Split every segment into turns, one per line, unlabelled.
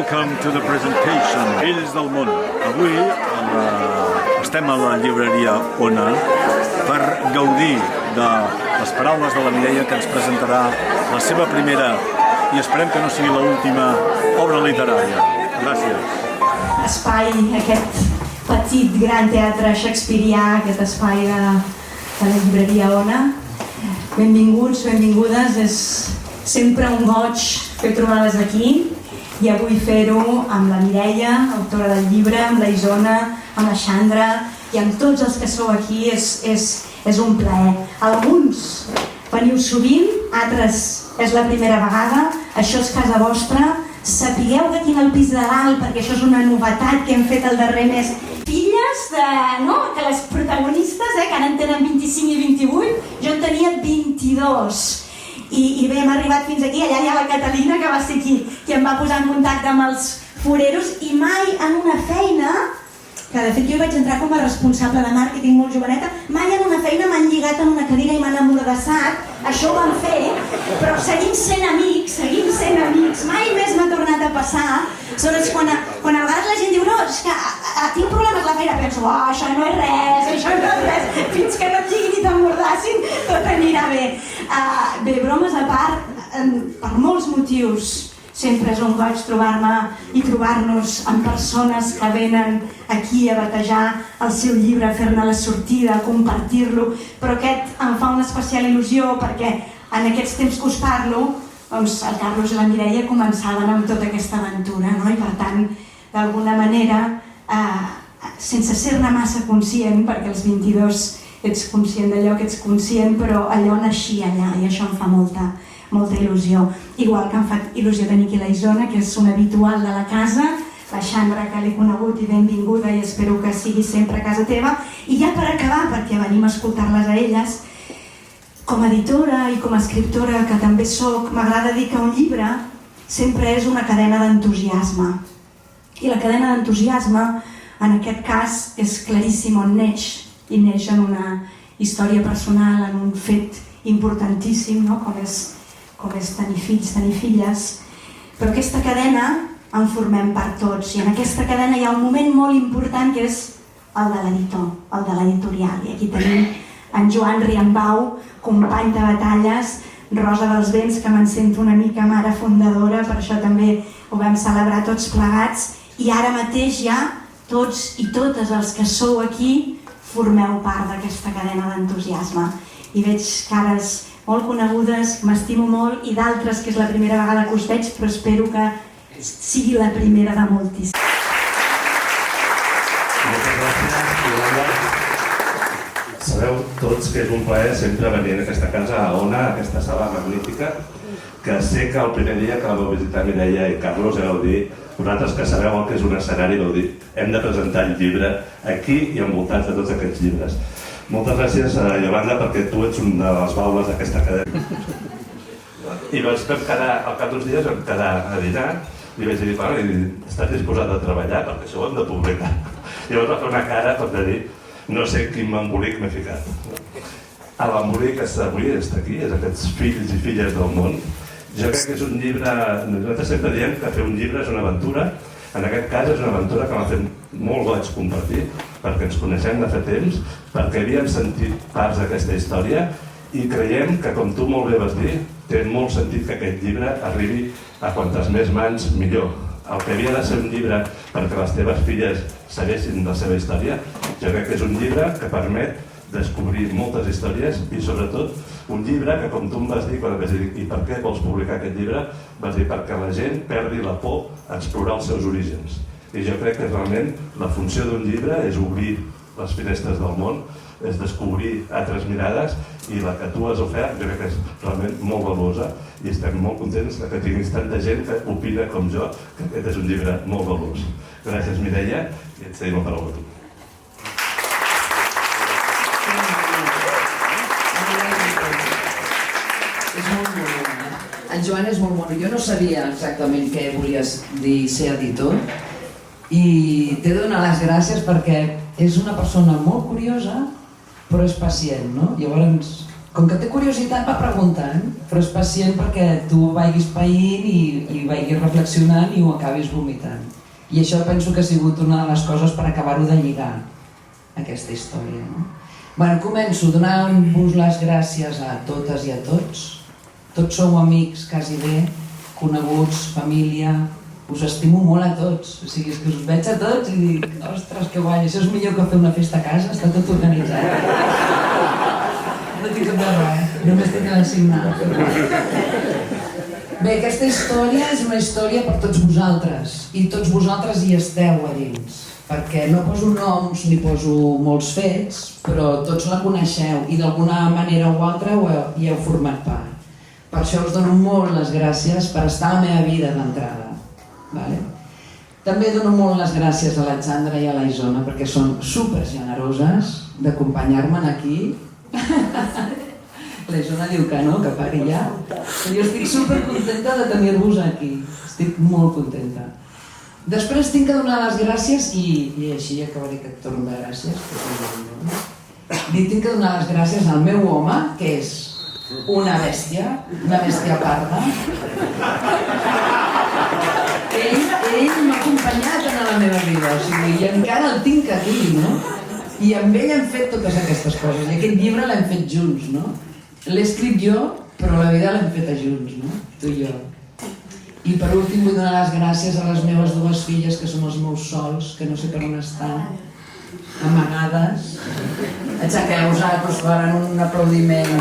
welcome to the presentation Fills del món. Avui estem a la llibreria Ona per gaudir de les paraules de la Mireia, que ens presentarà la seva primera i esperem que no sigui l'última obra literària. Gràcies.
Espai, aquest petit gran teatre shakespearià, aquest espai de la llibreria Ona. Benvinguts, benvingudes, és sempre un goig fer trobades aquí i avui fer-ho amb la Mireia, autora del llibre, amb la Isona, amb la Xandra i amb tots els que sou aquí. És un plaer. Alguns veniu sovint, altres és la primera vegada, això és casa vostra. Sapigueu que aquí al pis de dalt, perquè això és una novetat que hem fet el darrer mes, filles que les protagonistes, que ara en tenen 25 i 28, jo en tenia 22. I bé, hem arribat fins aquí. Allà hi ha la Catalina, que va ser qui em va posar en contacte amb els foreros, i mai en una feina, que de fet jo vaig entrar com a responsable de màrqueting molt joveneta, mai en una feina m'han lligat en una cadira i m'han amordassat. Això ho vam fer, però seguim sent amics, mai més m'ha tornat a passar. Aleshores, quan a vegades la gent diu no, és que tinc problemes a la feina, penso, això no és res, fins que no et lliguin i t'amordassin, tot anirà bé. Bé, bromes a part, per molts motius, sempre és un goig trobar-me i trobar-nos amb persones que venen aquí a batejar el seu llibre, a fer-ne la sortida, a compartir-lo, però aquest em fa una especial il·lusió perquè en aquests temps que us parlo, doncs el Carlos i la Mireia començaven amb tota aquesta aventura, no? I per tant, d'alguna manera, sense ser-ne massa conscient, perquè als 22 ets conscient d'allò que ets conscient, però allò naixia allà i això em fa molta il·lusió. Igual que em fa il·lusió tenir aquí la Isona, que és una habitual de la casa, la Xandra, que l'he conegut i benvinguda i espero que sigui sempre a casa teva. I ja per acabar, perquè venim a escoltar-les a elles, com a editora i com a escriptora que també soc, m'agrada dir que un llibre sempre és una cadena d'entusiasme. I la cadena d'entusiasme, en aquest cas, és claríssim on neix, i neix en una història personal, en un fet importantíssim, no? com és tenir fills, tenir filles, però aquesta cadena en formem part tots, i en aquesta cadena hi ha un moment molt important que és el de l'editor, el de l'editorial, i aquí tenim en Joan Riambau, company de batalles, Rosa dels Vents, que me'n sento una mica mare fundadora, per això també ho vam celebrar tots plegats, i ara mateix ja tots i totes els que sou aquí formeu part d'aquesta cadena d'entusiasme, i veig cares molt conegudes, que m'estimo molt, i d'altres que és la primera vegada que us veig, però espero que sigui la primera de moltíssims.
Moltes gràcies, Yolanda. Sabeu tots que és un plaer sempre venir a aquesta casa, a Ona, a aquesta sala magnífica, que sé que el primer dia que la vau visitar Mireia i Carlos vau dir, vosaltres que sabeu el que és un escenari, vau dir, hem de presentar el llibre aquí i envoltats de tots aquests llibres. Moltes gràcies, Yolanda, perquè tu ets una de les baules d'aquesta cadena. I vaig quedar, al cap d'uns dies vam quedar a dinar i vaig dir, estàs disposat a treballar perquè això ho hem de publicar. I llavors va fer una cara com de dir, no sé quin embolic m'he ficat. L'embolic que avui està aquí, és aquests fills i filles del món. Jo crec que és un llibre, nosaltres sempre diem que fer un llibre és una aventura. En aquest cas és una aventura que m'ha fet molt goig compartir, perquè ens coneixem de fa temps, perquè havíem sentit parts d'aquesta història i creiem que, com tu molt bé vas dir, té molt sentit que aquest llibre arribi a quantes més mans millor. El que havia de ser un llibre perquè les teves filles segueixin la seva història, jo crec que és un llibre que permet descobrir moltes històries i sobretot un llibre que, com tu em vas dir quan et vaig dir i per què vols publicar aquest llibre, vas dir perquè la gent perdi la por a explorar els seus orígens. I jo crec que realment la funció d'un llibre és obrir les finestres del món, és descobrir altres mirades i la que tu has ofert jo crec que és realment molt valuosa i estem molt contents que tinguis tanta gent que opina com jo que aquest és un llibre molt valuós. Gràcies, Mireia, i et cedim la paraula a tu.
En Joan és molt mono. Jo no sabia exactament què volies dir ser editor i t'he de donar les gràcies perquè és una persona molt curiosa però és pacient, no? Llavors Com que té curiositat va preguntant, però és pacient perquè tu vagis païnt i vagis reflexionant i ho acabis vomitant. I això penso que ha sigut una de les coses per acabar-ho de lligar, aquesta història. No? Bueno, començo donant-vos les gràcies a totes i a tots. Tots sou amics, quasi bé, coneguts, família. Us estimo molt a tots. O sigui, és que us veig a tots i dic, ostres, que guai, això és millor que fer una festa a casa, està tot organitzat. No tinc cap de res, només tinc de signar. Bé, aquesta història és una història per tots vosaltres i tots vosaltres hi esteu a dins, perquè no poso noms ni poso molts fets, però tots la coneixeu i d'alguna manera o altra hi heu format part. Per això us dono molt les gràcies per estar a la meva vida d'entrada. Vale? També dono molt les gràcies a l'Alexandra i a la Isona perquè són super generoses d'acompanyar-me'n aquí. La Isona diu que no, que pari ja. Jo estic super contenta de tenir-vos aquí. Estic molt contenta. Després tinc que donar les gràcies i així acabaré aquest torn de gràcies. Li tinc que donar les gràcies al meu home, que és una bèstia parda. Ell m'ha acompanyat en la meva vida, o sigui, i encara el tinc aquí, no? I amb ell hem fet totes aquestes coses, i aquest llibre l'hem fet junts, no? L'he escrit jo, però la vida l'hem feta junts, no? Tu i jo. I per últim vull donar les gràcies a les meves dues filles, que són els meus sols, que no sé per on estan, amagades. Aixequeu-vos, us faran un aplaudiment.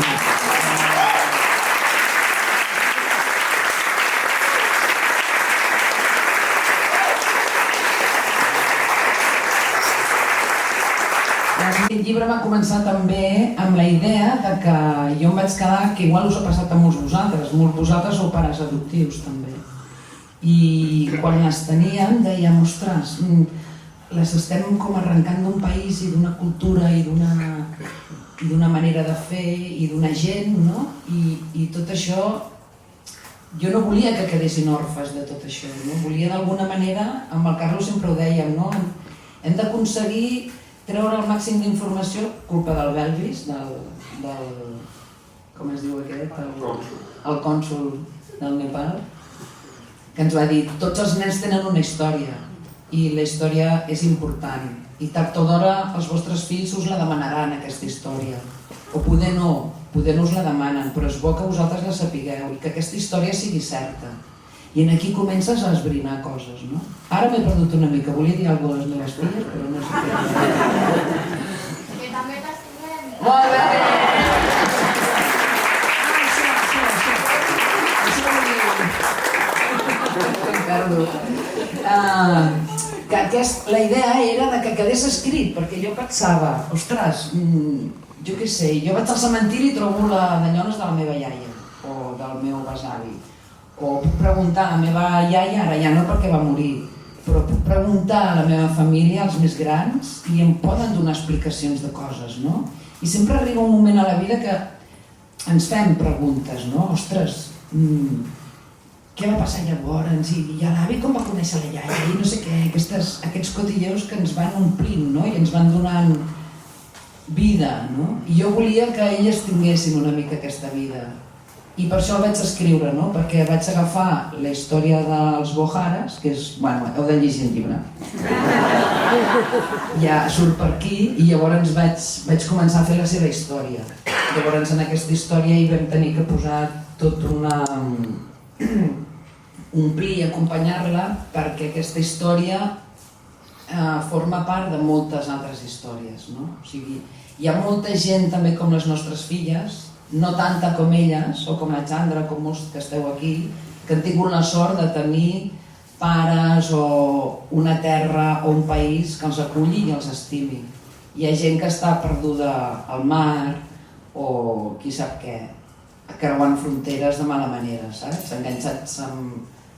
Aquest llibre va començar també amb la idea de que jo em vaig quedar, que igual us ha passat a molts vosaltres sou pares adoptius també. I quan les teníem dèiem, ostres, les estem com arrencant d'un país i d'una cultura i d'una manera de fer i d'una gent, no? I tot això, jo no volia que quedessin orfes de tot això, no? Volia d'alguna manera, amb el Carlos sempre ho dèiem, no? Hem d'aconseguir treure el màxim d'informació, culpa del Belvis, com es diu aquest? El cònsol del Nepal, que ens va dir, tots els nens tenen una història i la història és important i tard o d'hora els vostres fills us la demanaran, aquesta història, o poder no us la demanen, però és bo que vosaltres la sapigueu i que aquesta història sigui certa. I aquí comences a esbrinar coses, no? Ara m'he perdut una mica, volia dir alguna cosa a les meves filles, però no sé què.
Que també t'estimem.
Molt bé! La idea era que quedés escrit, perquè jo pensava, ostres, jo què sé, jo vaig al cementiri i trobo la danyones de la meva iaia, o del meu besavi. O puc preguntar a la meva iaia, ara ja no perquè va morir, però puc preguntar a la meva família, als més grans, i em poden donar explicacions de coses, no? I sempre arriba un moment a la vida que ens fem preguntes, no? Ostres, què va passar llavors? I l'avi com va conèixer la iaia? I no sé què, aquests cotilleus que ens van omplint, no? I ens van donant vida, no? I jo volia que elles tinguessin una mica aquesta vida. I per això el vaig escriure, no? Perquè vaig agafar la història dels Boharas, que és... Bueno, heu de llegir el llibre. Ja surt per aquí i llavors vaig començar a fer la seva història. Llavors en aquesta història hi vam tenir que posar tot una... omplir i acompanyar-la perquè aquesta història forma part de moltes altres històries, no? O sigui, hi ha molta gent també com les nostres filles, no tanta com elles, o com l'Alexandra, com molts que esteu aquí, que han tingut la sort de tenir pares o una terra o un país que els aculli i els estimi. Hi ha gent que està perduda al mar o qui sap què, creuant fronteres de mala manera, saps? Enganxats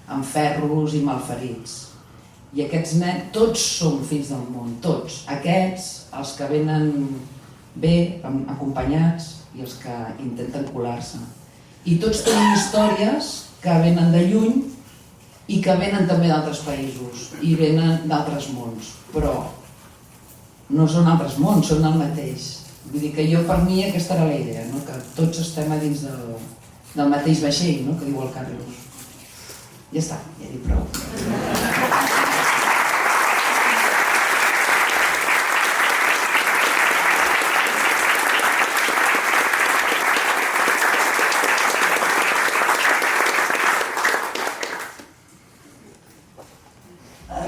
amb ferros i malferits. I aquests nens, tots som fills del món, tots. Aquests, els que venen bé, acompanyats, i els que intenten colar-se. I tots tenim històries que venen de lluny i que venen també d'altres països i venen d'altres mons, però no són altres mons, són el mateix. Vull dir que jo, per mi, aquesta era la idea, no? Que tots estem a dins del mateix vaixell, no? Que diu el Carlos. Ja està, ja he dit prou.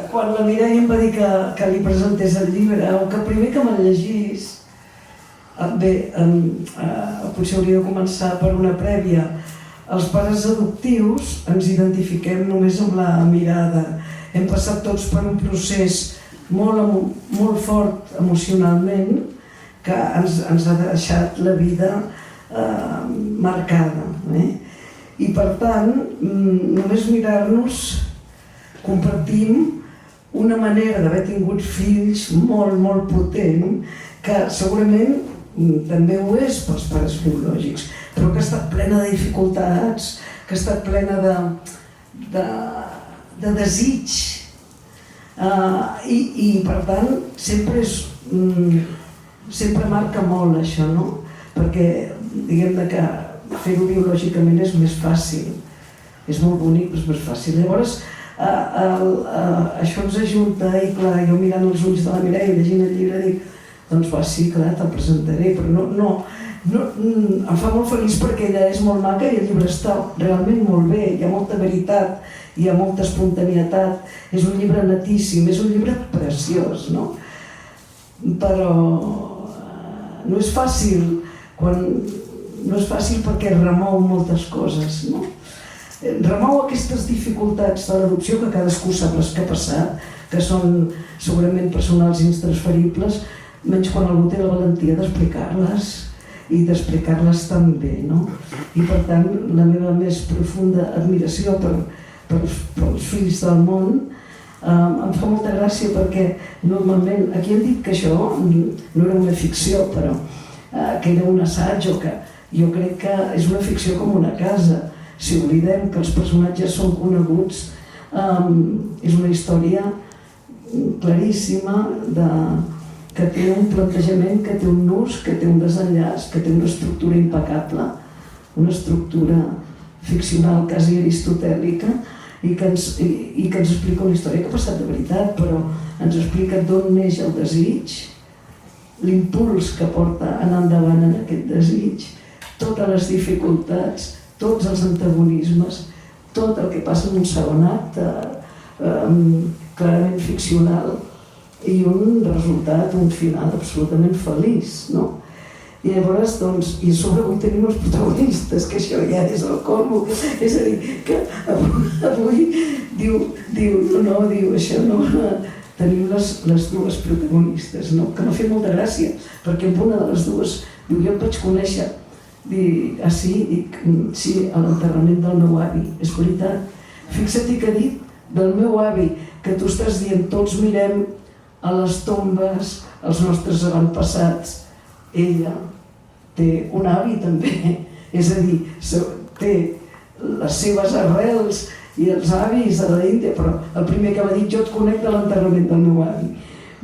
Quan la Mireia em va dir que li presentés el llibre, o que primer que me'l llegís, bé, potser hauria de començar per una prèvia. Els pares adoptius ens identifiquem només amb la mirada. Hem passat tots per un procés molt fort emocionalment que ens ha deixat la vida marcada. I per tant, només mirar-nos compartim una manera d'haver tingut fills molt potent, que segurament també ho és pels pares biològics, però que ha estat plena de dificultats, que ha estat plena de desig. I per tant sempre marca molt això, no? Perquè diguem que fer-ho biològicament és més fàcil, és molt bonic però és més fàcil. Llavors això ens ajunta i clar, jo mirant els ulls de la Mireia i llegint el llibre dic, doncs va, sí, clar, te'l presentaré, però no, em fa molt feliç perquè ella és molt maca i el llibre està realment molt bé, hi ha molta veritat, hi ha molta espontaneïtat, és un llibre netíssim, és un llibre preciós, no? Però no és fàcil perquè remou moltes coses, no? Remou aquestes dificultats de l'adopció que cadascú sap les que ha passat, que són segurament personals i intransferibles, menys quan algú té la valentia d'explicar-les i d'explicar-les tan bé, no? I per tant, la meva més profunda admiració pels fills del món em fa molta gràcia perquè normalment, aquí hem dit que això no era una ficció, però que era un assaig o que jo crec que és una ficció com una casa. Si oblidem que els personatges són coneguts, és una història claríssima que té un plantejament, que té un nus, que té un desenllaç, que té una estructura impecable, una estructura ficcional quasi aristotèlica i que ens explica una història que ha passat de veritat, però ens explica d'on neix el desig, l'impuls que porta a anar endavant en aquest desig, totes les dificultats, tots els antagonismes, tot el que passa en un segon acte clarament ficcional i un resultat, un final absolutament feliç, no? I llavors, doncs, i a sobre avui tenim els protagonistes, que això ja és el colmo, és a dir, que avui diu això no, tenim les dues protagonistes, no? Que m'ha fet molta gràcia, perquè amb una de les dues, diu, jo et vaig conèixer, dic, sí, a l'enterrament del meu avi, és veritat. Fixa't que ha dit del meu avi, que tu estàs dient, tots mirem a les tombes els nostres avantpassats. Ella té un avi també, és a dir, té les seves arrels i els avis de l'Índia, però el primer que m'ha dit, jo et conec de l'enterrament del meu avi.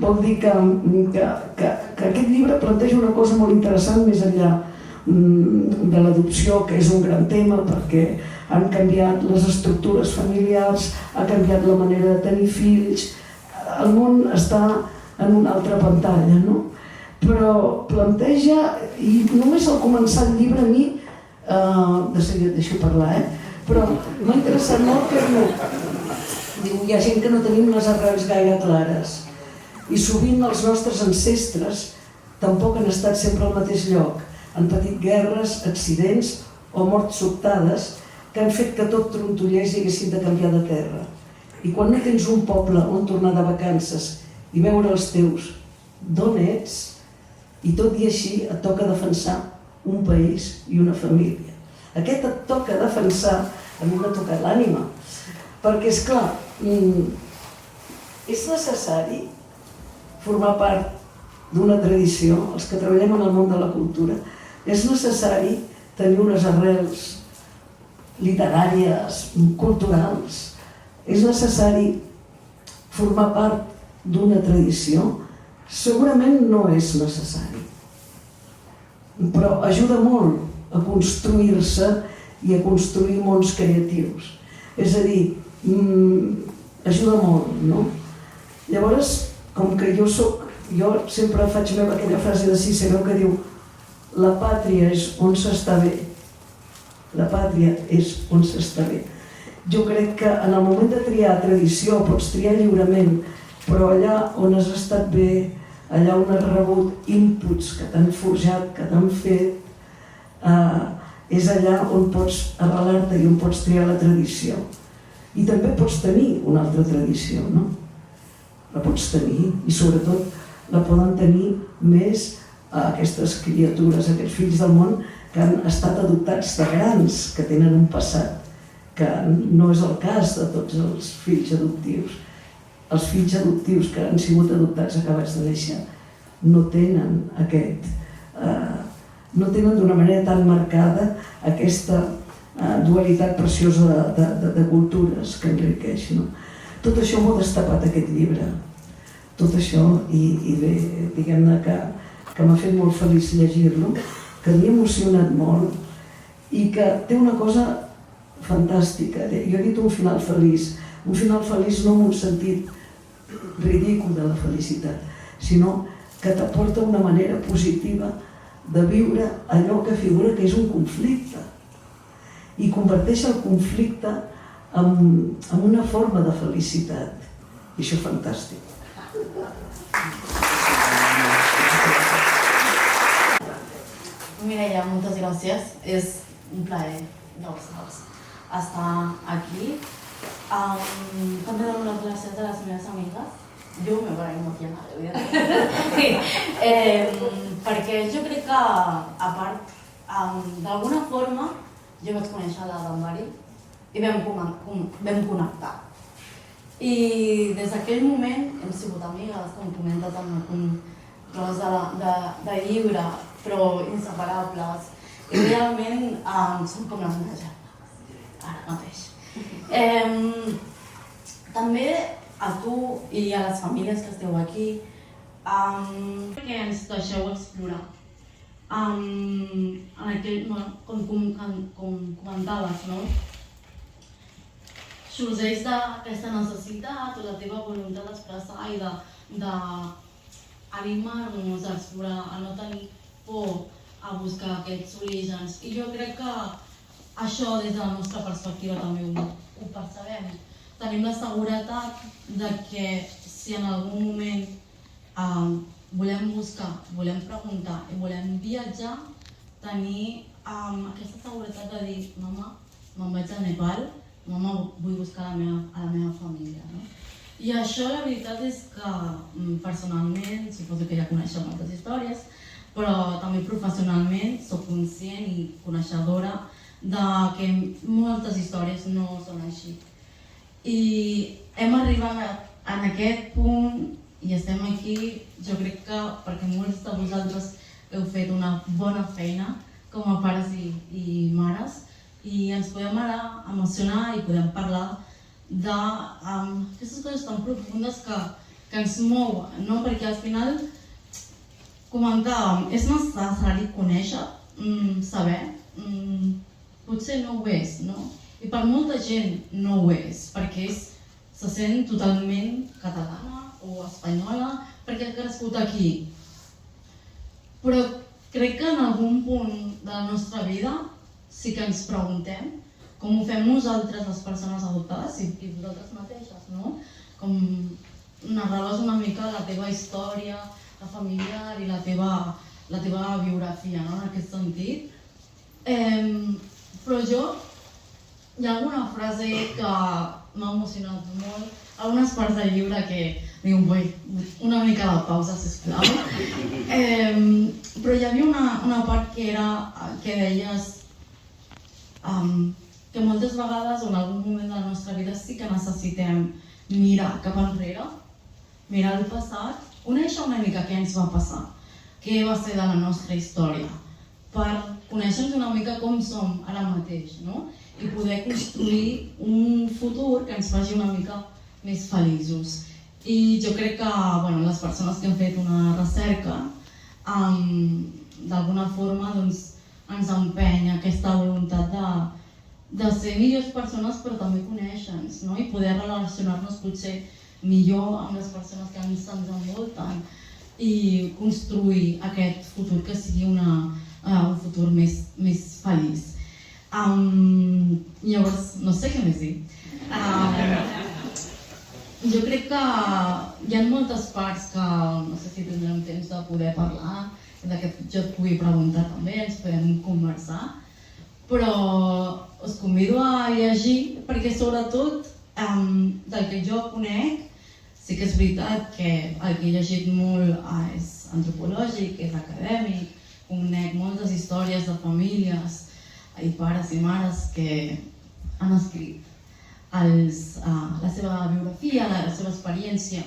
Vol dir que aquest llibre planteja una cosa molt interessant més enllà de l'adopció, que és un gran tema perquè han canviat les estructures familiars, ha canviat la manera de tenir fills, el món està en una altra pantalla, no? Però planteja, i només al començar el llibre a mi, de seguida et deixo parlar, però m'ha interessat molt que diu, hi ha gent que no tenim les arrels gaire clares i sovint els nostres ancestres tampoc han estat sempre al mateix lloc. Han patit guerres, accidents o morts sobtades que han fet que tot trontollers i haguessin de canviar de terra. I quan no tens un poble on tornar de vacances i veure els teus d'on ets, i tot i així et toca defensar un país i una família. Aquest et toca defensar, a mi m'ha tocat l'ànima, perquè és clar, és necessari formar part d'una tradició, els que treballem en el món de la cultura, és necessari tenir unes arrels literàries, culturals, és necessari formar part d'una tradició? Segurament no és necessari. però ajuda molt a construir-se i a construir mons creatius. És a dir, ajuda molt, no? Llavors, com que jo sempre faig meva aquella frase de Cicero que diu la pàtria és on s'està bé. La pàtria és on s'està bé. Jo crec que en el moment de triar tradició pots triar lliurement, però allà on has estat bé, allà on has rebut inputs que t'han forjat, que t'han fet, és allà on pots arrelar-te i on pots triar la tradició. I també pots tenir una altra tradició, no? La pots tenir i sobretot la poden tenir més aquestes criatures, aquests fills del món que han estat adoptats de grans, que tenen un passat, que no és el cas de tots els fills adoptius. Els fills adoptius que han sigut adoptats acabats de néixer no tenen no tenen d'una manera tan marcada aquesta dualitat preciosa de cultures que enriqueix. Tot això m'ho ha destapat aquest llibre. Tot això, i bé, diguem-ne que m'ha fet molt feliç llegir-lo, que m'ha emocionat molt i que té una cosa fantàstica. Jo he dit un final feliç no en un sentit ridícul de la felicitat, sinó que t'aporta una manera positiva de viure allò que figura que és un conflicte i converteix el conflicte en una forma de felicitat. I això és fantàstic.
Mireia, moltes gràcies. És un plaer, ja ho saps, estar aquí. També dono les gràcies a les meves amigues. Jo me voy a emocionar, perquè jo crec que, a part, d'alguna forma, jo vaig conèixer la Dambari i vam connectar. I des d'aquell moment hem sigut amigues, com comentes en algun tros de llibre, però inseparables. I realment som com les meves germanes, ara mateix. També a tu i a les famílies que esteu aquí, que ens deixeu explorar. Com comentaves, no? Sorgeix d'aquesta necessitat o la teva voluntat d'expressar i d'animar-nos a explorar, a no tenir por a buscar aquests orígens. I jo crec que això, des de la nostra perspectiva, també ho percebem. Tenim la seguretat de que si en algun moment volem buscar, volem preguntar i volem viatjar, tenir aquesta seguretat de dir mama, me'n vaig a Nepal, mama, vull buscar a la meva família. I això la veritat és que personalment, suposo que ja coneixeu moltes històries, però també professionalment soc conscient i coneixedora de que moltes històries no són així. I hem arribat en aquest punt i estem aquí, jo crec que perquè molts de vosaltres heu fet una bona feina com a pares i mares i ens podem ara emocionar i podem parlar d'aquestes coses tan profundes que ens mouen, no? Perquè al final, comentàvem, és necessari conèixer, saber, potser no ho és, no? I per molta gent no ho és, perquè se sent totalment catalana o espanyola, perquè ha crescut aquí. Però crec que en algun punt de la nostra vida sí que ens preguntem com ho fem nosaltres, les persones adoptades, i vosaltres mateixes, no? Com narraves una mica la teva història, la familiar i la teva biografia, no? En aquest sentit. Però hi ha alguna frase que m'ha emocionat molt, algunes parts del llibre que diu, una mica de pausa, sisplau. Però hi havia una part que deies que moltes vegades o en algun moment de la nostra vida sí que necessitem mirar cap enrere, mirar el passat, conèixer una mica què ens va passar, què va ser de la nostra història, per conèixer-nos una mica com som ara mateix, no? I poder construir un futur que ens faci una mica més feliços. I jo crec que les persones que han fet una recerca d'alguna forma ens empeny aquesta voluntat de ser millors persones però també conèixer-nos, no? I poder relacionar-nos potser millor amb les persones que ens envolten i construir aquest futur que sigui un futur més feliç. Llavors, no sé què més dir. Jo crec que hi ha moltes parts que no sé si tindrem temps de poder parlar, que jo et pugui preguntar també, ens podem conversar, però us convido a llegir perquè sobretot del que jo conec sí que és veritat que el que he llegit molt és antropològic, és acadèmic, conec moltes històries de famílies i pares i mares que han escrit la seva biografia, la seva experiència.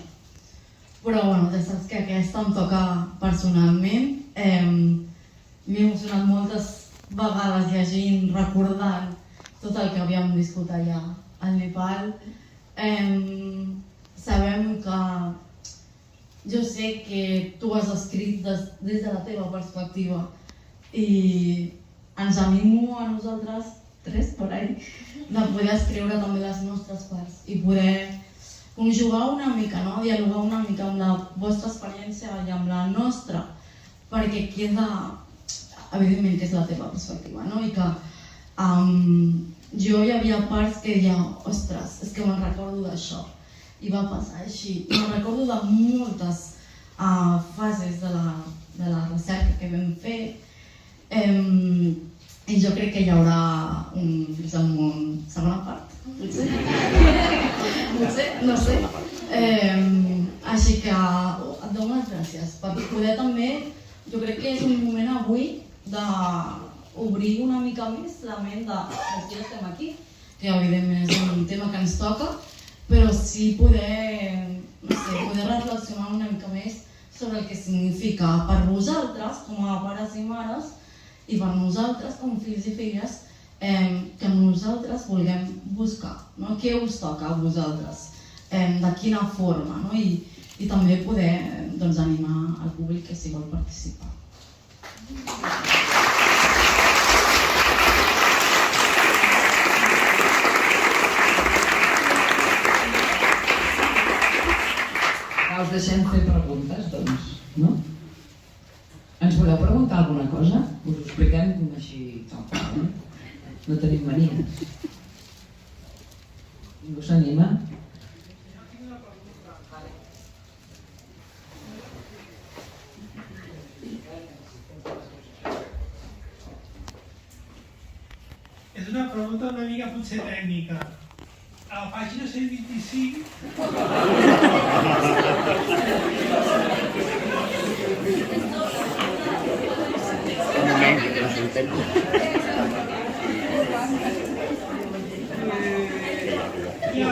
Però ja saps que aquesta em toca personalment. M'he emocionat moltes vegades llegint, recordant tot el que havíem viscut allà al Nepal. Sabem que jo sé que tu has escrit des de la teva perspectiva i ens animo a nosaltres tres por ahí de poder escriure també les nostres parts i poder conjugar una mica, no? Dialogar una mica amb la vostra experiència i amb la nostra, perquè queda, evidentment que és la teva perspectiva, no? I que jo hi havia parts que deia, ostres, és que me'n recordo d'això i va passar així, i me'n recordo de moltes fases de la recerca que vam fer. I jo crec que hi haurà fins al món segona part, potser, no sé. Així que et dono les gràcies per poder també, jo crec que és un moment avui d'obrir una mica més la ment dels que estem aquí, que evidentment és un tema que ens toca, però sí poder reflexionar una mica més sobre el que significa per vosaltres, com a pares i mares, i per nosaltres, com fills i filles, que nosaltres vulguem buscar, no? Què us toca a vosaltres, de quina forma, no? I també poder animar al públic que s'hi vol participar.
Us deixem fer preguntes, doncs, no? Ens voleu preguntar alguna cosa? Us ho expliquem així tal qual, no tenim manies. Ningú s'anima?
És una pregunta una mica potser tècnica. A la pàgina 125 hi ha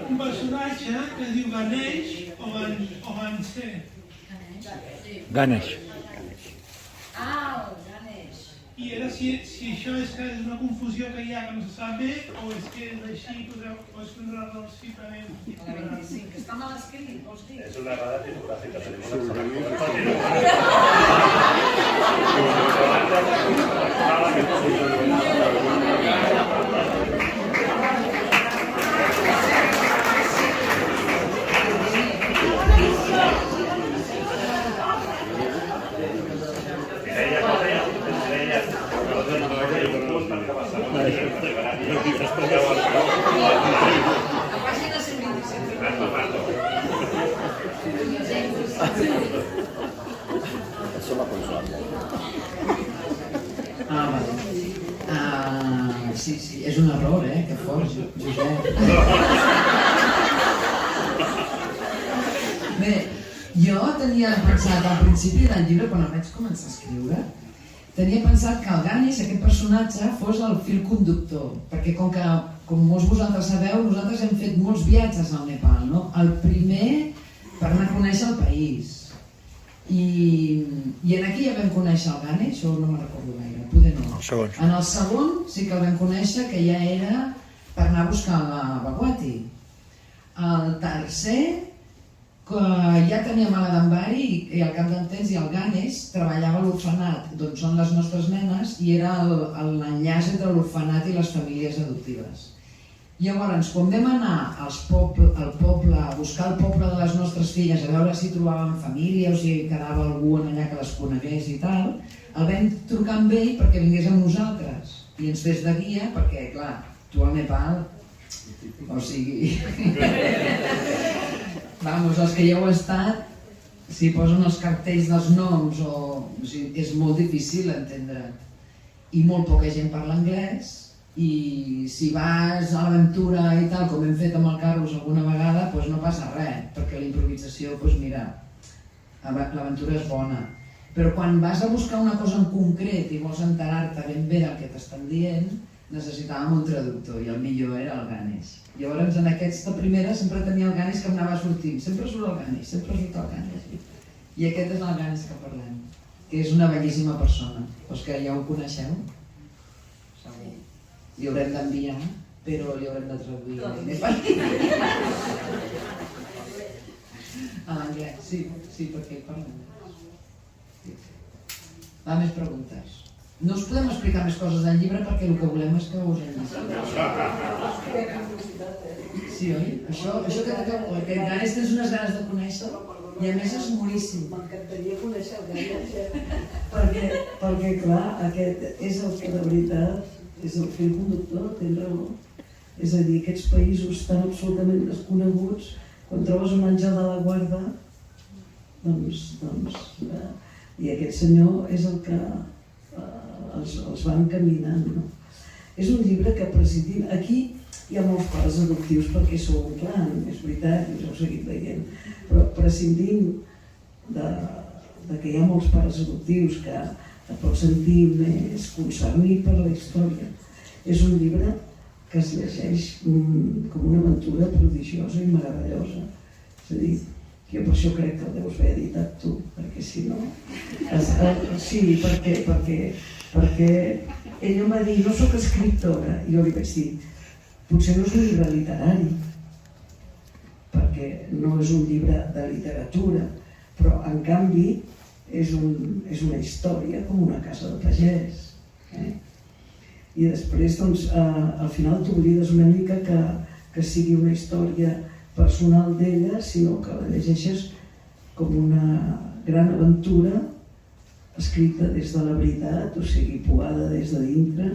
un personatge que es diu Ganesh o Gansé.
Ganesh.
I era si això és que és una confusió que hi ha que no se sap bé o és que és així que us prendrà el citament.
La 25, que està mal escrit, vols dir?
És una errada tipogràfica, tenim
Sí, és un error, que fort, Josep. Bé, jo tenia pensat al principi del llibre, quan el vaig començar a escriure, tenia pensat que el Ganesh, aquest personatge, fos el fil conductor, perquè com molts vosaltres sabeu, nosaltres hem fet molts viatges al Nepal, no? El primer per anar a conèixer el país. I aquí ja vam conèixer el Ganesh, o no me'n recordo gaire, poder no. En el segon sí que el vam conèixer, que ja era per anar a buscar la Bhagwati. El tercer, ja teníem a l'Adambari i al cap d'un temps i al Ganes treballava a l'orfenat, doncs són les nostres nenes i era l'enllaç entre l'orfenat i les famílies adoptives. Llavors, quan vam anar al poble, a buscar el poble de les nostres filles, a veure si trobàvem família o si quedava algú allà que les conegués i tal, el vam trucar amb ell perquè vingués amb nosaltres i ens fes de guia, perquè, clar, tu al Nepal, o sigui... Vamos, els que hi heu estat, si posen els cartells dels noms, és molt difícil entendre. I molt poca gent parla anglès, i si vas a l'aventura i tal, com hem fet amb el Carlos alguna vegada, doncs no passa res, perquè la improvisació, doncs mira, l'aventura és bona. Però quan vas a buscar una cosa en concret i vols enterar-te ben bé del que t'estan dient, necessitàvem un traductor i el millor era el Ganes. Llavors en aquesta primera sempre tenia el Ganes que em anava sortint, sempre surt el Ganes, sempre surt el Ganes. I aquest és el Ganes que parlem, que és una bellíssima persona, doncs que ja ho coneixeu, segur. Li haurem d'enviar, però li haurem de traduir a l'anglès. Sí, perquè hi parlem. Va, més preguntes. No us podem explicar més coses del llibre perquè el que volem és que us en llegim. Sí, oi? Això que aquest Ganes tens unes ganes de conèixer i a més és moríssim.
M'encantaria conèixer el Ganes, perquè clar, aquest és el que de veritat és el fil conductor, tens raó. És a dir, aquests països tan absolutament desconeguts, quan trobes un àngel de la guarda, i aquest senyor és el que els va encaminant. És un llibre que prescindim... Aquí hi ha molts pares adoptius perquè sou un clan, és veritat, i us heu seguit veient, però prescindim de que hi ha molts pares adoptius que et pots sentir més concernit per la història. És un llibre que es llegeix com una aventura prodigiosa i meravellosa. És a dir, jo per això crec que el deus haver editat tu, perquè si no... Sí, perquè ell em va dir, no sóc escriptora, i jo li vaig dir, potser no és un llibre literari, perquè no és un llibre de literatura, però en canvi és una història com una casa de pagès. I després, doncs, al final t'oblides una mica que sigui una història personal d'ella, sinó que la llegeixes com una gran aventura escrita des de la veritat, o sigui, poada des de dintre,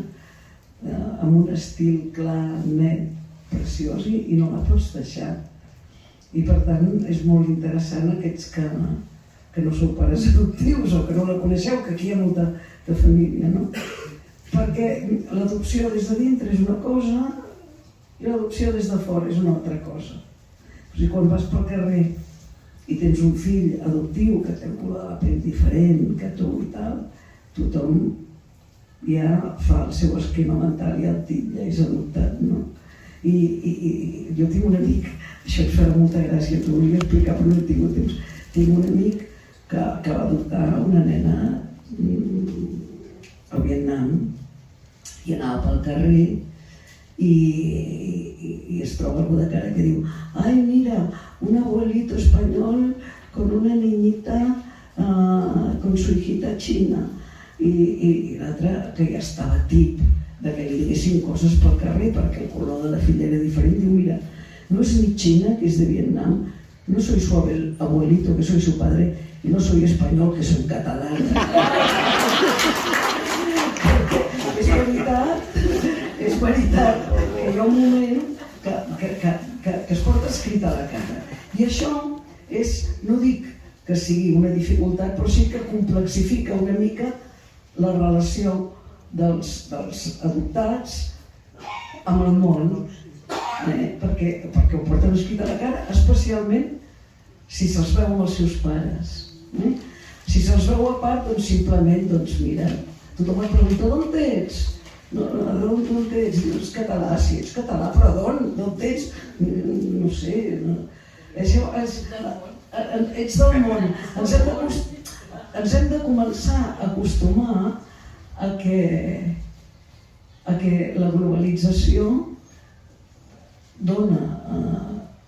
amb un estil clar, net, preciós, i no la pots deixar. I per tant és molt interessant aquests que no sou pares adoptius o que no la coneixeu, que aquí hi ha molta de família, no? Perquè l'adopció des de dintre és una cosa i l'adopció des de fora és una altra cosa. O sigui, quan vas pel carrer i tens un fill adoptiu que té el color de la pell diferent que tu i tal, tothom ja fa el seu esquema mental i el titlla, és adoptat, no? I jo tinc un amic, això et farà molta gràcia, t'ho volia explicar però no he tingut temps, tinc un amic que va adoptar una nena al Vietnam i anava pel carrer y es troba algú de cara que diu «Ay, mira, un abuelito español con una niñita, con su hijita china». I l'altre, que ja estava tip de que li diguessin coses pel carrer perquè el color de la filla era diferent, diu «Mira, no es mi China, que es de Vietnam, no soy su abuelito, que soy su padre, y no soy español, que soy catalán». És veritat que hi ha un moment que es porta escrit a la cara. I això és, no dic que sigui una dificultat, però sí que complexifica una mica la relació dels adoptats amb el món, perquè ho porten escrit a la cara, especialment si se'ls veu amb els seus pares. Si se'ls veu a part, doncs simplement, doncs mira, tothom et pregunta d'on ets? D'on ets? Dius català, sí, ets català, però d'on ets? No sé, ets del món. Ens hem de començar a acostumar a que la globalització dona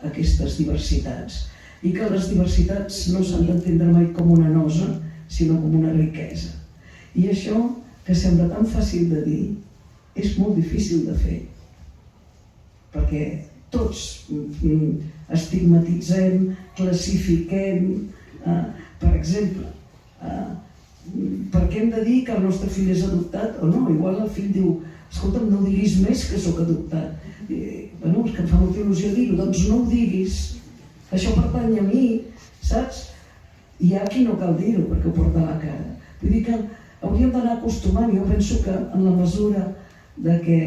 aquestes diversitats. i que les diversitats no s'han d'entendre mai com una nosa, sinó com una riquesa. I això, que sembla tan fàcil de dir, és molt difícil de fer, perquè tots estigmatitzem, classifiquem, per exemple, per què hem de dir que el nostre fill és adoptat o no? Igual el fill diu, escolta'm, no diguis més que sóc adoptat. Bueno, és que em fa molta il·lusió dir-ho, doncs no ho diguis, això pertany a mi, saps? Hi ha qui no cal dir-ho perquè ho porta a la cara. Vull dir que hauríem d'anar acostumant, jo penso que en la mesura de que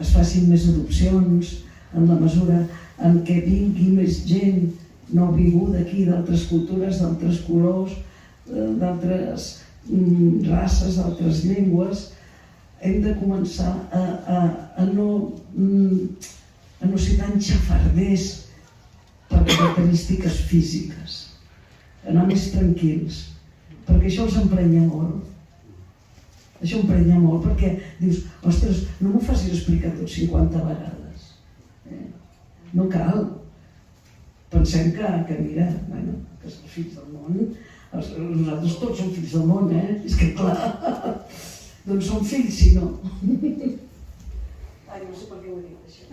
es facin més adopcions, en la mesura en què vingui més gent nouvinguda aquí d'altres cultures, d'altres colors, d'altres races, d'altres llengües, hem de començar a no ser tan xafarders per característiques físiques, anar més tranquils, perquè això els emprenya molt. Això emprenya molt perquè dius, ostres, no m'ho facis explicar tot 50 vegades. No cal. Pensem que mira, bueno, que els fills del món, nosaltres tots som fills del món, és que clar, doncs som fills si no. Ai, no sé per què ho he dit, això.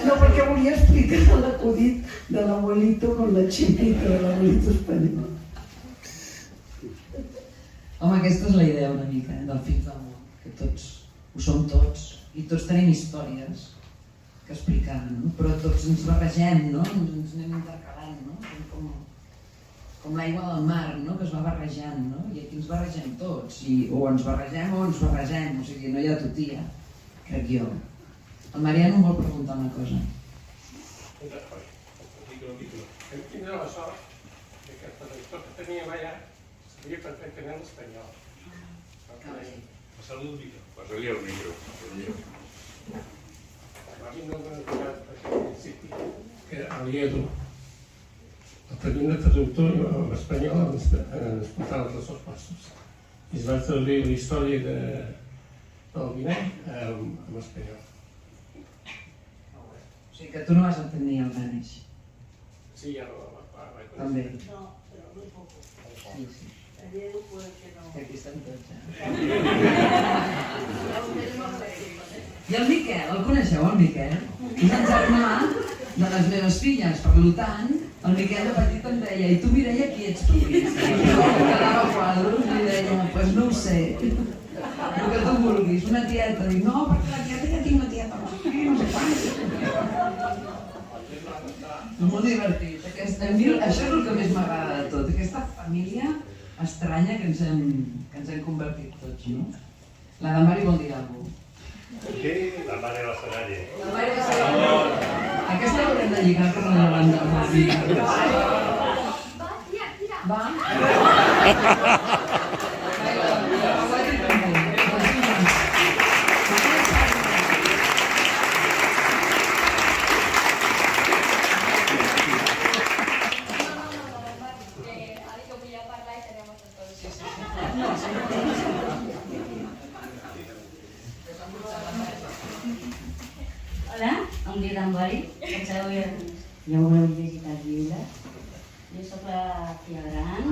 No, perquè volia explicar l'acudit de l'abuelito con la chinita, de l'abuelito espanyol.
Home, aquesta és la idea una mica, del fill del món, que tots ho som tots, i tots tenim històries que explicar, no? Però tots ens barregem, no? Ens anem intercalant, no? Com l'aigua del mar, no? Que es va barrejant, no? I aquí ens barregem tots, i o ens barregem, o sigui, no hi ha tutia, crec jo. El Mariano em vol preguntar una cosa.
Hem tingut la sort que el traductor que teníem allà sabia perfectament l'espanyol.
Passa-li el micro. Passa-li el micro.
A mi no m'ha donat perquè al principi que el Lledo, el tenim de traductor i l'espanyol ens portava els dos passos. I es va traduir la història del Vinet en espanyol.
O sigui que tu no vas entendre el Danish.
Sí, ja no
també.
No, però muy poco.
Sí.
El Diego puede que no.
Que aquí estem tots, I el Miquel, el coneixeu, el Miquel? És el germà de les meves filles, per tant, el Miquel de petit em deia, i tu, Mireia, qui ets tu? I jo quedava a quadros i deia, pues no ho sé, el que tu vulguis, una tieta. Dic, no, perquè la tieta ja tinc una tieta, no sé quants. És molt divertit. Això és el que més m'agrada de tot, aquesta família estranya que ens hem convertit tots, no? La de Mari vol dir alguna cosa.
Sí, la mare de l'escenari.
La mare de l'escenari. Aquesta l'haurem de lligar per la Yolanda.
Va, tira.
Va.
Hola, em dic Dambari, ja ho heu llegit al llibre. Jo soc la filla gran.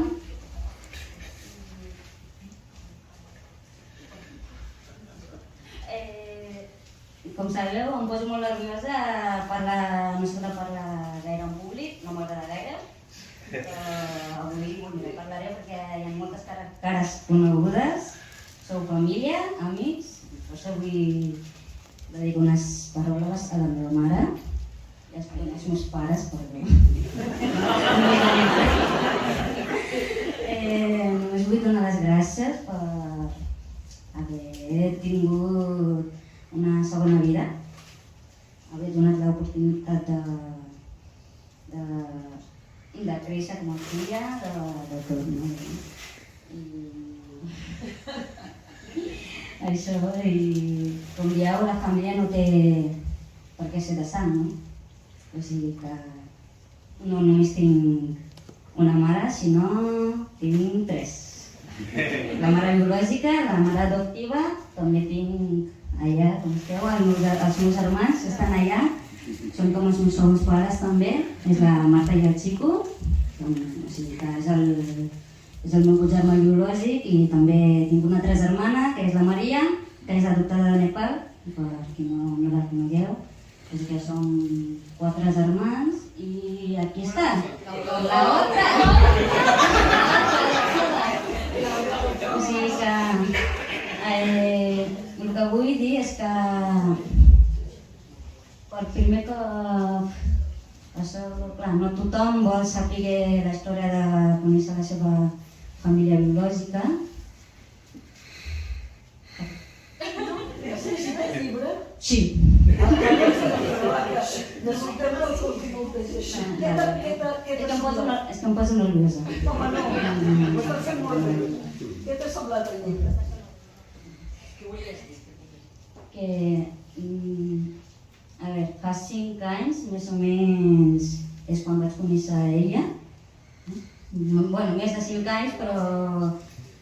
Com sabeu, em poso molt nerviosa no sé de parlar gaire en públic, no m'agrada gaire. Avui parlaré perquè hi ha moltes cares conegudes. Sou família, amics, per això vull dedico unes paraules a la meva mare i als meus pares, perdó. Només vull donar les gràcies per haver tingut una segona vida, haver donat l'oportunitat de créixer com a filla, de tot, no? Això, i com dieu, la família no té per què ser de sang, no? O sigui que no només tinc una mare, sinó tinc tres. La mare biològica, la mare adoptiva, també tinc allà, com esteu, els meus germans estan allà, són són com els meus segons pares també, és la Marta i el Chico, o sigui que és el meu germà biològic, i també tinc una altra germana, que és la Maria, que és adoptada de Nepal, per qui no la conegueu. És que som 4 germans i aquí està, la otra! O sigui que el que vull dir és que per primer cop, clar, no tothom vol saber la història de conèixer la seva família biològica.
Necessites llibre?
Sí.
Necessitem el contingut de gent.
És que em poso nerviosa.
Home, no, ho estàs fent molt bé. Què t'ha semblat el llibre?
Que, a veure, fa 5 anys, més o menys, és quan vaig conèixer ella. Bueno, més de 5 anys, però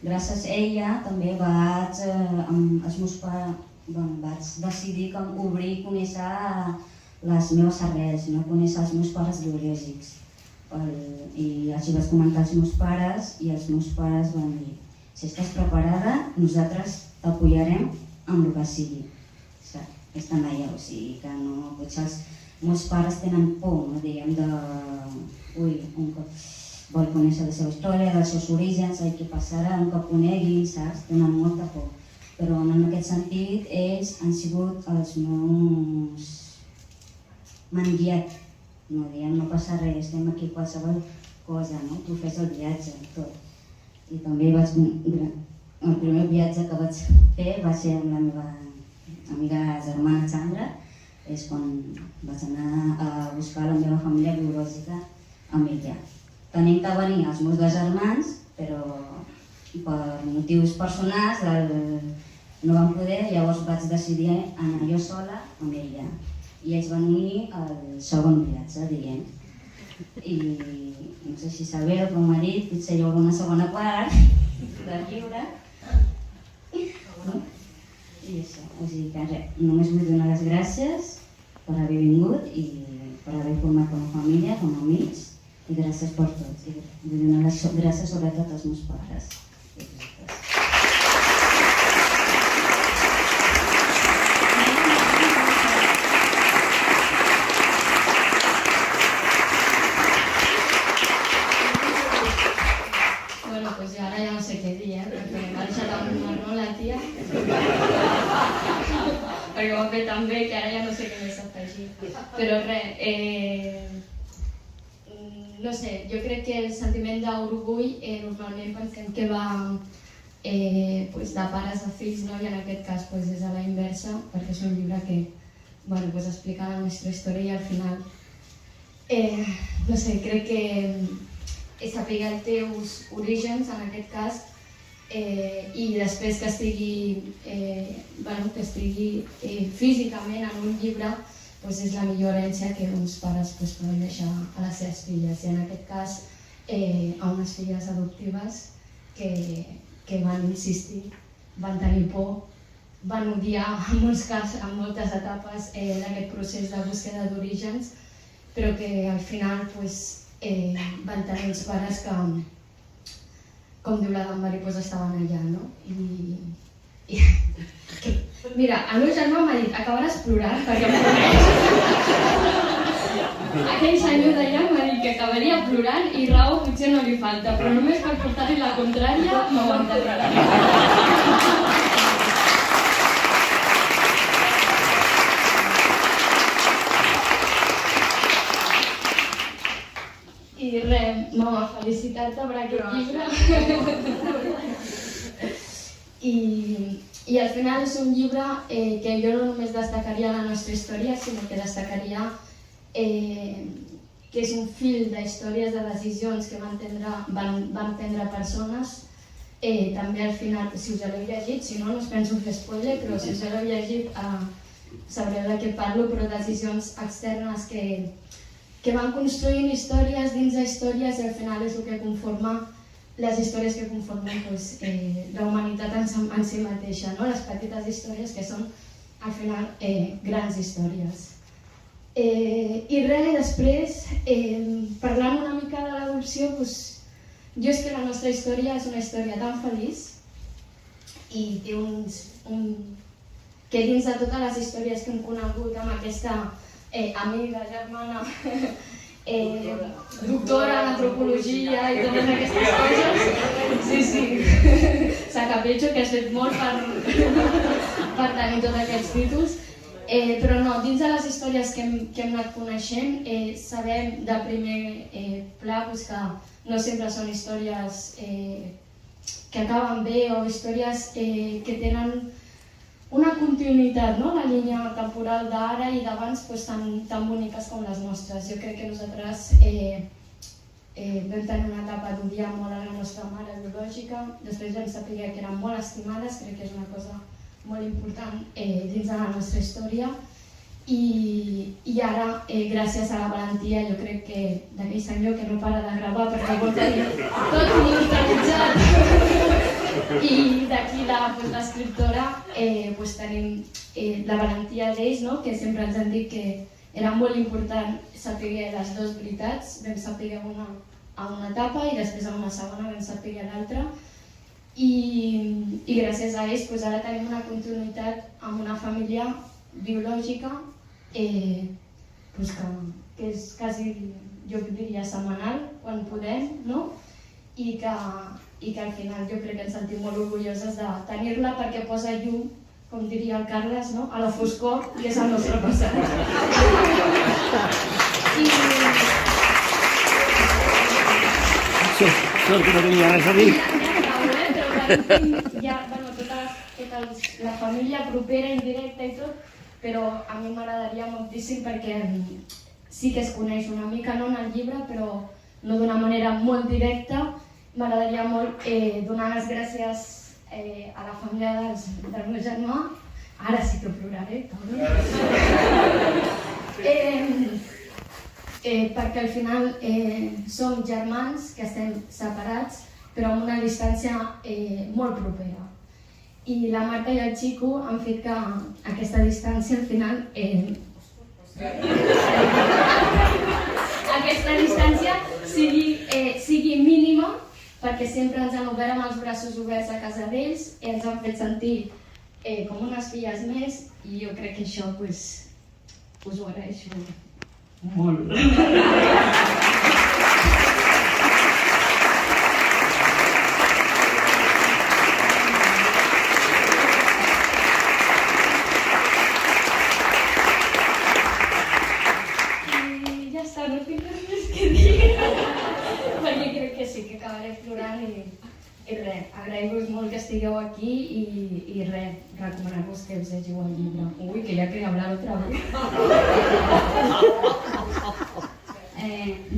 gràcies a ella també vaig, amb els meus pares, vaig decidir obrir i conèixer les meves arrels, no conèixer els meus pares biològics. I així vaig comentar als meus pares i els meus pares van dir: si estàs preparada, nosaltres t'apoyarem amb el que sigui. Aquesta noia, o sigui que no, potser els meus pares tenen por, no diguem, un cop vol conèixer la seva història, dels seus orígens, què passarà, un cop coneguin, saps? Tenen molta por. Però en aquest sentit, ells han sigut els meus... m'han guiat, no diem, no passa res, estem aquí qualsevol cosa, no? Tu fes el viatge, tot. I també el primer viatge que vaig fer va ser amb la meva amiga germana Chandra, és quan vaig anar a buscar la meva família biològica amb ella. Tenim que venir els meus 2 germans, però per motius personals no vam poder, llavors vaig decidir anar jo sola amb ella. I ells van unir al segon viatge, diguem. I no sé si sabeu, com ha dit, potser hi haurà una segona part del llibre. I això, o sigui que res, només vull donar les gràcies per haver vingut i per haver format com a família, com a amics, i gràcies per tot. I vull donar les gràcies sobretot als meus pares.
Bueno, pues ara ja no sé què dir, perquè m'ha deixat amb un marró la tia. Perquè ho ha fet tan bé que ara ja no sé què més afegir. Però res, no sé, jo crec que el sentiment d'orgull normalment pensem que va de pares a fills, no? I en aquest cas és a la inversa, perquè és un llibre que explica la nostra història i al final, no sé, crec que saber els teus orígens en aquest cas i després que estigui físicament en un llibre és la millor herència que uns pares poden deixar a les seves filles, i en aquest cas a unes filles adoptives que van insistir, van tenir por, van odiar en molts casos, en moltes etapes d'aquest procés de búsqueda d'orígens, però que al final van tenir uns pares que, com diu la Dambari, estaven allà, no? Mira, el meu germà m'ha dit: acabaràs plorant perquè em coneix. Aquell senyor d'allà m'ha dit que acabaria plorant i raó potser no li falta, però només per portar-li la contrària m'aguantarà. I res, mama, felicitar-te per aquest llibre. I al final és un llibre que jo no només destacaria la nostra història, sinó que destacaria que és un fil d'històries, de decisions que van prendre persones. També al final, si us l'heu llegit, si no, no us penso fer spoiler, però si us l'heu llegit sabreu de què parlo, però decisions externes que van construint històries dins d'històries, i al final és el que conforma les històries que conformen la humanitat en si mateixa, les petites històries que són al final grans històries.
I res, després, parlant una mica de l'adopció, jo és que la nostra història és una història tan feliç i té que dins de totes les històries que hem conegut amb aquesta amiga, germana, doctora en antropologia i totes aquestes coses, sí, s'acapetxo que has fet molt per tenir tots aquests títols. Però no, dins de les històries que hem anat coneixent, sabem de primer pla que no sempre són històries que acaben bé o històries que tenen una continuïtat, la línia temporal d'ara i d'abans tan boniques com les nostres. Jo crec que nosaltres vam tenir una etapa d'odiar molt a la nostra mare biològica, després vam saber que eren molt estimades, crec que és una cosa molt important dins de la nostra història i ara, gràcies a la valentia, jo crec que d'aquell senyor que no para de gravar perquè vol tenir tot monitoritzat i d'aquí l'escriptora tenim la valentia d'ells, que sempre ens han dit que era molt important saber les dues veritats, vam saber una a una etapa i després a una segona vam saber l'altra. I gràcies a ells ara tenim una continuïtat amb una família biològica que és quasi, jo diria, setmanal, quan podem, i que al final jo crec que ens sentim molt orgulloses de tenir-la perquè posa llum, com diria el Carles, a la foscor, que és el nostre passat.
Sort que no tenia res a dir.
Tota la família propera, indirecta i tot, però a mi m'agradaria moltíssim perquè sí que es coneix una mica, no en el llibre, però no d'una manera molt directa. M'agradaria molt donar les gràcies a la família del meu germà. Ara sí que ploraré, perquè al final som germans que estem separats, però amb una distància molt propera. I la Marta i el Xico han fet que aquesta distància al final... aquesta distància sigui mínima, perquè sempre ens han obert amb els braços oberts a casa d'ells i ens han fet sentir com unes filles més i jo crec que això us ho agraeixo molt. No tinc res més que dir, perquè crec que sí que acabaré plorant i res, agrair-vos molt que estigueu aquí i res, recomanar-vos que us llegiu el llibre. Ui, que ja quería hablar otra vez.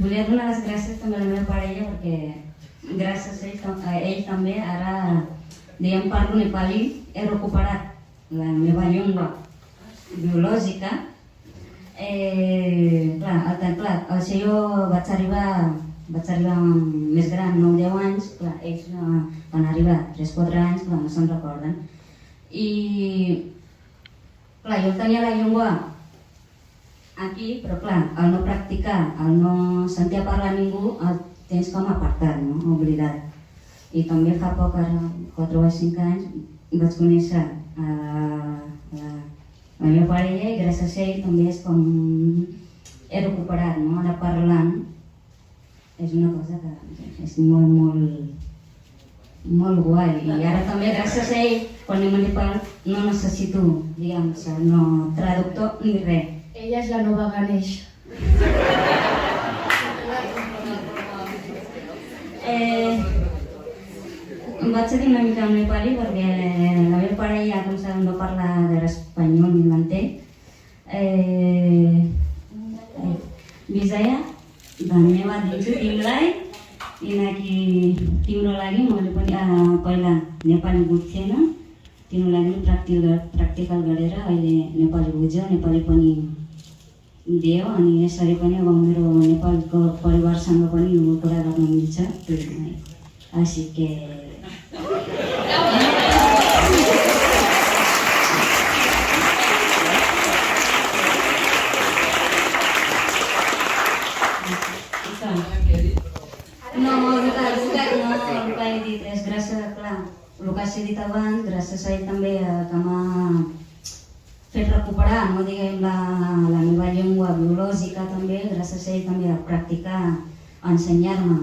Volia donar les gràcies també a la meva parella perquè gràcies a ell també ara, diguem, parlo nepalí, he recuperat la meva llengua biològica. Clar, si jo vaig arribar més gran, 9-10 anys, clar, ells van arribar 3-4 anys, clar, no se'n recorden. I, clar, jo tenia la llengua aquí, però clar, al no practicar, al no sentir a parlar ningú, el tens com apartat, oblidat. I també fa poc, ara 4 o 5 anys, vaig conèixer la meva parella i gràcies a ell també és com he recuperat, ara parlant és una cosa que és molt guai i ara també gràcies a ell quan anem a Nepal no necessito, diguem, no traductor ni res.
Ella és la nova Ganesh.
Em vaig dir una mica en nepalí perquè la meva parella, com sabem, no parla de l'espanyol ni l'entenc. Bizaya, dan meva dinju timlai, inaki timro lagi mau पहिला नेपाली बुझ्थेन, तिम्रो लागि प्र्याक्टिकल गरेर अहिले नेपाली बुझ्यो, नेपाली पनि दियो अनि यसरी पनि अब मेरो नेपालीको परिवारसँग पनि कुरा गर्न मिल्छ। Así que gràcies a ell també que m'ha fet recuperar, no, diguem, la meva llengua biològica també, gràcies a ell també a practicar, a ensenyar-me,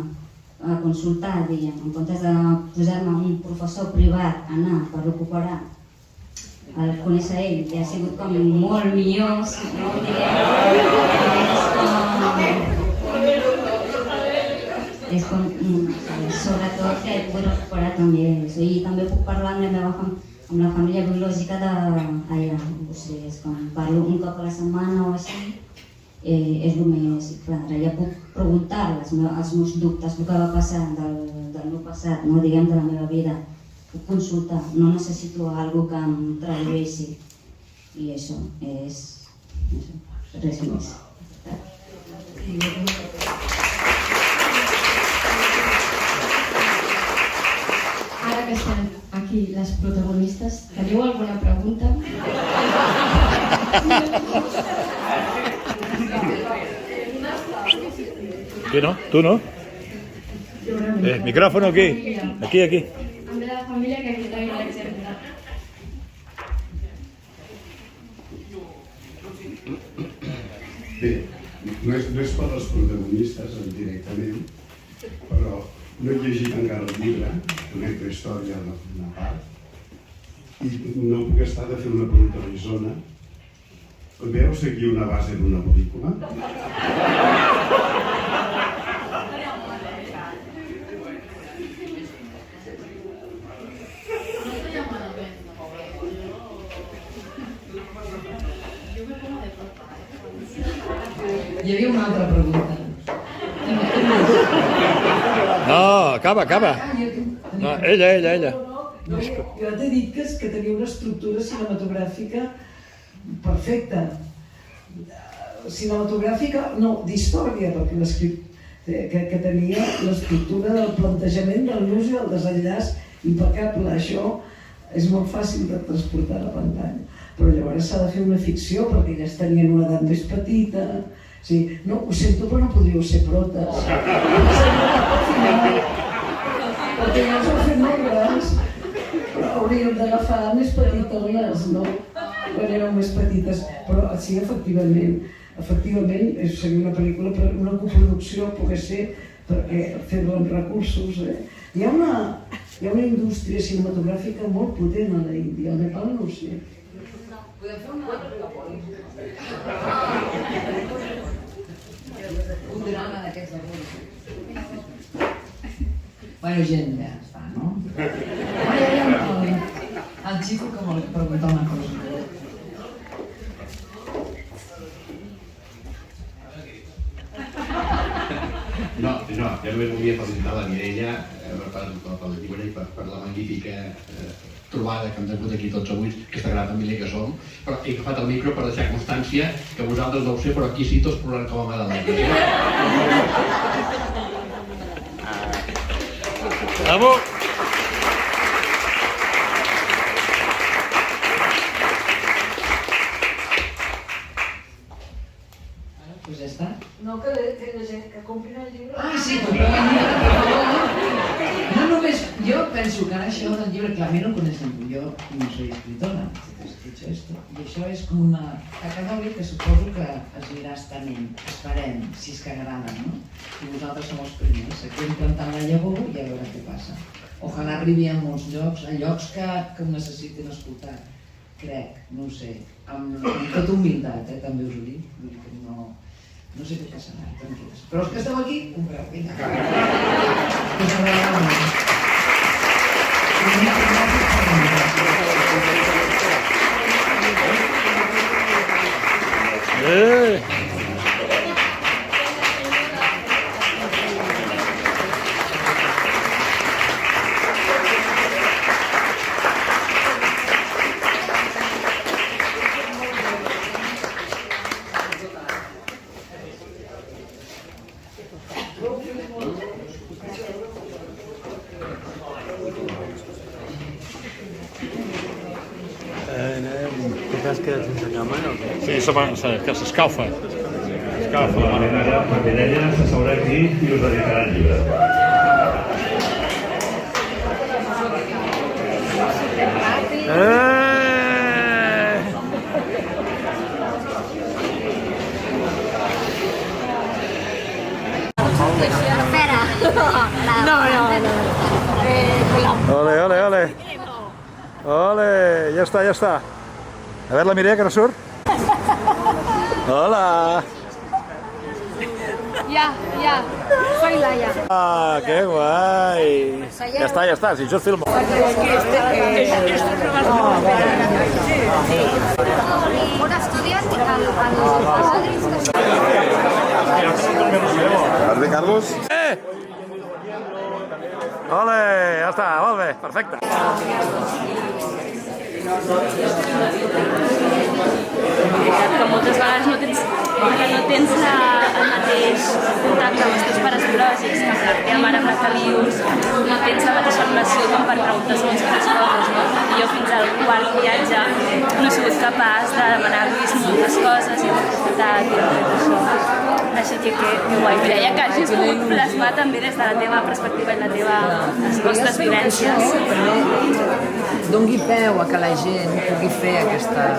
a consultar, diguem, en comptes de posar-me un professor privat a anar per recuperar. El conèixer ell ja ha sigut com molt millor, no, és com, sobretot que vull recuperar també això, i també puc parlar amb la família biològica d'allà, o sigui, és com parlo un cop a la setmana o així, és el més clar, ja puc preguntar els meus dubtes, el que va passar del meu passat, no, diguem, de la meva vida, puc consultar, no necessito algú que em tradueixi, i això és res més.
Ara que estan aquí les protagonistes, teniu alguna pregunta?
Aquí no? Tu no? Micròfon aquí. Aquí.
Em ve de la família que aquí traigo l'exemple.
Bé, no és per als protagonistes directament, però no he llegit encara el llibre, conec la història d'una part, i no puc estar de fer una pregunta a l'Isona. Veus aquí una base d'una pel·lícula?
Hi havia una altra pregunta.
No, acaba. No, ella.
Jo t'he dit que tenia una estructura cinematogràfica perfecta. Cinematogràfica, no, d'història, perquè que tenia l'estructura del plantejament del nus i el desenllaç impecable. Això és molt fàcil de transportar a la pantalla. Però llavors s'ha de fer una ficció perquè elles tenien una edat més petita. Sí, no, ho sento, però no podríeu ser protes. Perquè ja us heu fet molt grans. Hauríem d'agafar més petitones, no? Quan éreu més petites. Però sí, efectivament, seria una pel·lícula, però una coproducció pogués ser perquè fer-la amb recursos. Hi ha una indústria cinematogràfica molt potent a l'Índia, al Nepal no ho sé.
Podem fer una un drama d'aquests d'avui. Bueno, gent, ja està, no? Ara hi ha el xico que vol preguntar una cosa.
No, jo només volia felicitar la Mireia pel llibre i per la magnífica trobada que hem tingut aquí tots avui, aquesta gran família que som, però he agafat el micro per deixar constància que vosaltres no ho sé, però aquí sí tots plorant com a Madalena.
Bravo!
Pues ja està.
No, que la gent que comprin el llibre...
Ah, sí, comprin el llibre, per favor. No només, jo penso que ara això del llibre, clar, a mi no coneixen, jo no soy escritora, he escrit esto, i això és com una cacadoli que suposo que es anirà estenent, esperem, si és que agrada, no? I vosaltres som els primers, aquí plantant la llavor i a veure què passa. Ojalà arribi a molts llocs, a llocs que ho necessitin escoltar, crec, no ho sé, amb tota humilitat, també us ho dic, vull dir que no sé què passarà, tranquil·les. Però els que esteu aquí, compreu, vinga. Que us agradarà molt.
T'has quedat sense càmera o què?
Sí, que s'escalfa.
La Mireia s'asseurà aquí i us dedicarà el llibre.
Ole, ole, ole. Ole, ja està, ja està. A veure la Mireia, que no surt. Hola.
Ya, soy Laia.
Ah, que guai. Ja està, si jo et filmo.
On estudies
Tarde, Carlos.
Ole, ja està, molt bé, perfecte.
Que moltes vegades no tens el mateix contacte amb els teus pares biològics, que amb la teva mare amb la que vius, no tens la mateixa relació com per preguntar segons quines coses, no? I jo fins al quart viatge no he sigut capaç de demanar-los moltes coses i de respectar i tot això. Així que guai, Mireia, que hagis pogut plasmar també des de la teva perspectiva i les vostres vivències.
Dongui peu a que la gent pugui fer aquestes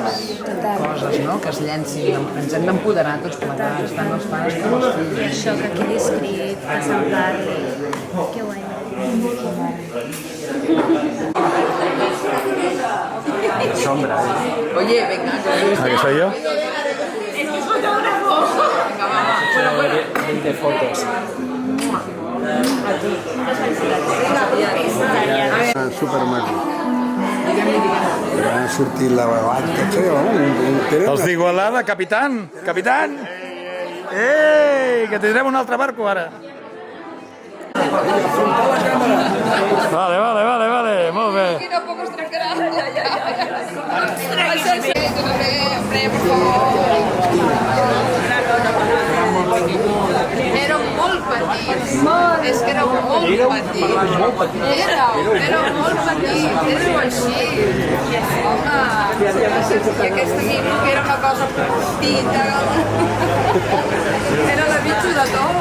coses, no? Que es llencin, ens hem d'empoderar tots plegats, tant els pares com els fills.
I això, que quedi escrit, que se'n parli. Que guai.
Sombra.
Oye, venga.
¿A qué soy yo?
Es que es fotógrafo. Venga, va.
De fotos.
Supermaco. Va sortir la bata,
Els d'Igualada, capitán, capitán. Ei, que tindrem un altre barco ara. Vale, molt bé.
Aquí no puc estrencar. Hombre, por favor. Era molt petit. És que era molt petit. Era molt petit. Era així. Home, i aquesta aquí que era una cosa petita. Era la bitxo de tot.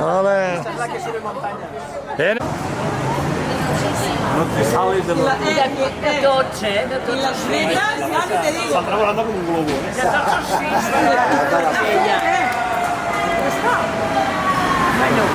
Ole. No te sales de los...
De tots, de tots.
I les nenes, ja ni te digo.
S'altra volando com un globo.
De tots els fills.
Bueno,